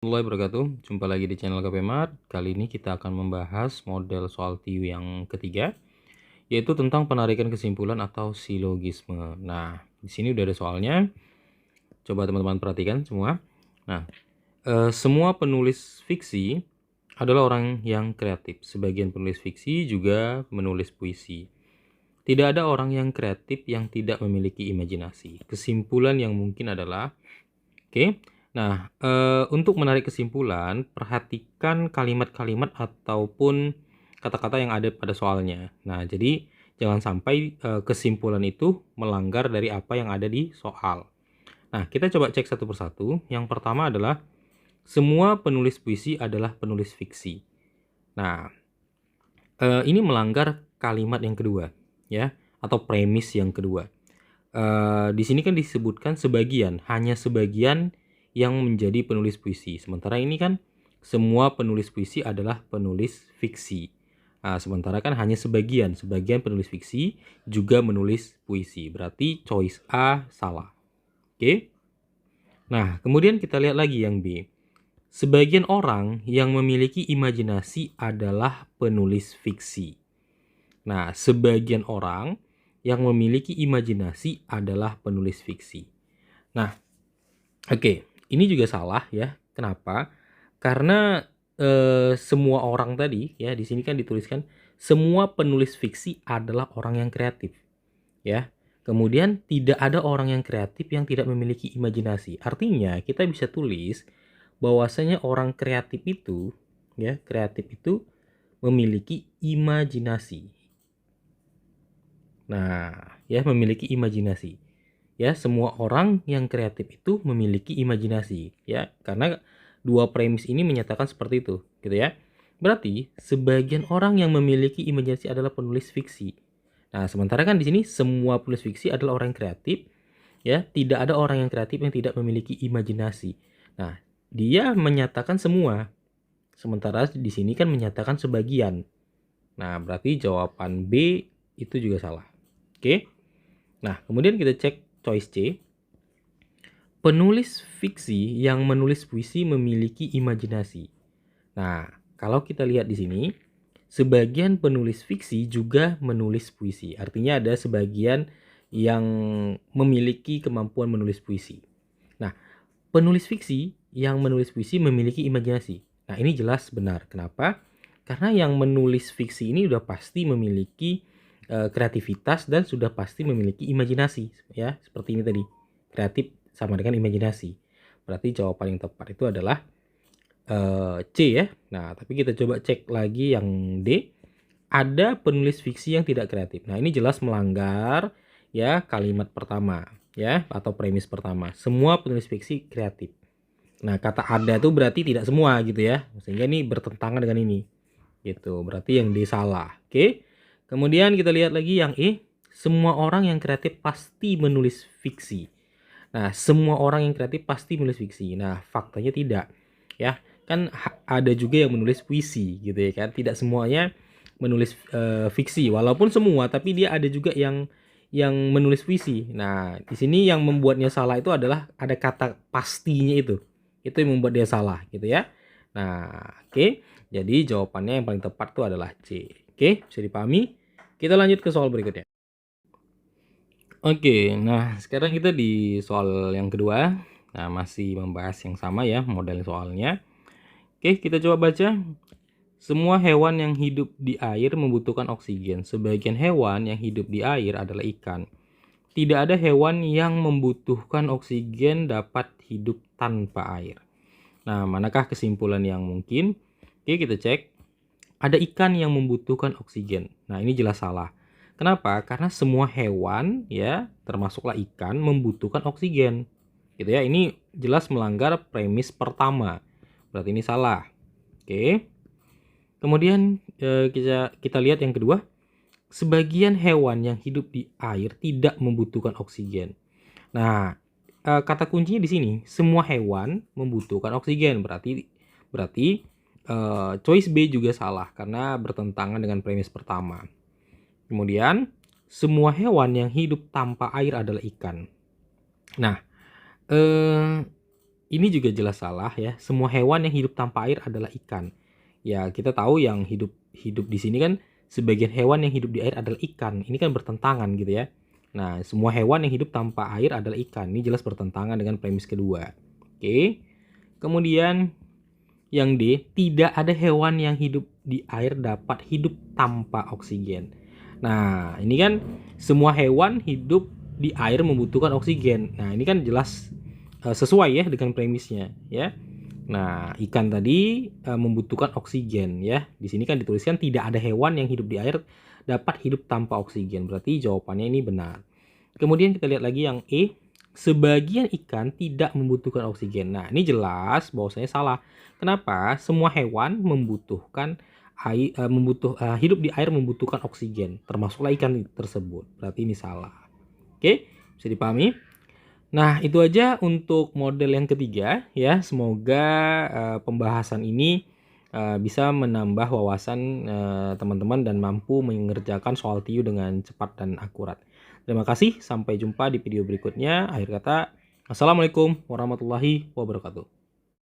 Warahmatullahi wabarakatuh. Jumpa lagi di channel KP Mart. Kali ini kita akan membahas model soal TIW yang ketiga, yaitu tentang penarikan kesimpulan atau silogisme. Nah, di sini udah ada soalnya. Coba teman-teman perhatikan semua. Nah, semua penulis fiksi adalah orang yang kreatif. Sebagian penulis fiksi juga menulis puisi. Tidak ada orang yang kreatif yang tidak memiliki imajinasi. Kesimpulan yang mungkin adalah, oke. Nah, untuk menarik kesimpulan, perhatikan kalimat-kalimat ataupun kata-kata yang ada pada soalnya. Nah, jadi jangan sampai kesimpulan itu melanggar dari apa yang ada di soal. Nah, kita coba cek satu persatu. Yang pertama adalah semua penulis puisi adalah penulis fiksi. Nah, ini melanggar kalimat yang kedua, ya, atau premis yang kedua. Di sini kan disebutkan sebagian, hanya sebagian yang menjadi penulis puisi. Sementara ini kan semua penulis puisi adalah penulis fiksi. Sementara kan hanya sebagian penulis fiksi juga menulis puisi. Berarti choice A salah. Oke. Nah, kemudian kita lihat lagi yang B. Sebagian orang yang memiliki imajinasi adalah penulis fiksi. Nah, sebagian orang yang memiliki imajinasi adalah penulis fiksi. Nah, oke, ini juga salah ya. Kenapa? Karena semua orang tadi ya, di sini kan dituliskan semua penulis fiksi adalah orang yang kreatif, ya. Kemudian tidak ada orang yang kreatif yang tidak memiliki imajinasi. Artinya kita bisa tulis bahwasanya orang kreatif itu, ya, kreatif itu memiliki imajinasi. Nah, ya, memiliki imajinasi. Ya, semua orang yang kreatif itu memiliki imajinasi, ya. Karena dua premis ini menyatakan seperti itu, gitu ya. Berarti sebagian orang yang memiliki imajinasi adalah penulis fiksi. Nah, sementara kan di sini semua penulis fiksi adalah orang yang kreatif, ya. Tidak ada orang yang kreatif yang tidak memiliki imajinasi. Nah, dia menyatakan semua. Sementara di sini kan menyatakan sebagian. Nah, berarti jawaban B itu juga salah. Oke. Nah, kemudian kita cek choice C. Penulis fiksi yang menulis puisi memiliki imajinasi. Nah, kalau kita lihat di sini, sebagian penulis fiksi juga menulis puisi. Artinya ada sebagian yang memiliki kemampuan menulis puisi. Nah, penulis fiksi yang menulis puisi memiliki imajinasi. Nah, ini jelas benar. Kenapa? Karena yang menulis fiksi ini sudah pasti memiliki kreativitas dan sudah pasti memiliki imajinasi, ya, seperti ini tadi. Kreatif sama dengan imajinasi. Berarti jawaban yang tepat itu adalah C ya. Nah, tapi kita coba cek lagi yang D. Ada penulis fiksi yang tidak kreatif. Nah, ini jelas melanggar ya kalimat pertama ya atau premis pertama. Semua penulis fiksi kreatif. Nah, kata ada itu berarti tidak semua gitu ya. Sehingga ini bertentangan dengan ini. Gitu. Berarti yang D salah. Oke. Kemudian kita lihat lagi yang E. Semua orang yang kreatif pasti menulis fiksi. Nah, semua orang yang kreatif pasti menulis fiksi. Nah, faktanya tidak. Ya, kan ada juga yang menulis puisi gitu ya kan. Tidak semuanya menulis fiksi. Walaupun semua, tapi dia ada juga yang menulis puisi. Nah, di sini yang membuatnya salah itu adalah ada kata pastinya itu. Itu yang membuat dia salah gitu ya. Nah, oke. Jadi jawabannya yang paling tepat itu adalah C. Oke, bisa dipahami? Kita lanjut ke soal berikutnya. Oke, nah sekarang kita di soal yang kedua. Nah, masih membahas yang sama ya, model soalnya. Oke, kita coba baca. Semua hewan yang hidup di air membutuhkan oksigen. Sebagian hewan yang hidup di air adalah ikan. Tidak ada hewan yang membutuhkan oksigen dapat hidup tanpa air. Nah, manakah kesimpulan yang mungkin? Oke, kita cek. Ada ikan yang membutuhkan oksigen. Nah, ini jelas salah. Kenapa? Karena semua hewan ya, termasuklah ikan membutuhkan oksigen. Gitu ya. Ini jelas melanggar premis pertama. Berarti ini salah. Oke. Kemudian kita lihat yang kedua. Sebagian hewan yang hidup di air tidak membutuhkan oksigen. Nah, kata kuncinya di sini, semua hewan membutuhkan oksigen. Berarti choice B juga salah karena bertentangan dengan premis pertama. Kemudian, semua hewan yang hidup tanpa air adalah ikan. Nah, Ini juga jelas salah ya. Semua hewan yang hidup tanpa air adalah ikan. Ya, kita tahu yang hidup di sini kan sebagian hewan yang hidup di air adalah ikan. Ini kan bertentangan gitu ya. Nah, semua hewan yang hidup tanpa air adalah ikan. Ini jelas bertentangan dengan premis kedua. Oke. Kemudian yang D, tidak ada hewan yang hidup di air dapat hidup tanpa oksigen. Nah, ini kan semua hewan hidup di air membutuhkan oksigen. Nah, ini kan jelas sesuai ya dengan premisnya ya. Nah, ikan tadi membutuhkan oksigen ya. Di sini kan dituliskan tidak ada hewan yang hidup di air dapat hidup tanpa oksigen. Berarti jawabannya ini benar. Kemudian kita lihat lagi yang E, sebagian ikan tidak membutuhkan oksigen. Nah, ini jelas bahwasanya salah. Kenapa? Semua hewan membutuhkan air, hidup di air membutuhkan oksigen, termasuklah ikan tersebut. Berarti ini salah. Oke, bisa dipahami? Nah, itu aja untuk model yang ketiga ya. Semoga pembahasan ini bisa menambah wawasan teman-teman dan mampu mengerjakan soal TIU dengan cepat dan akurat. Terima kasih, sampai jumpa di video berikutnya. Akhir kata, Assalamualaikum warahmatullahi wabarakatuh.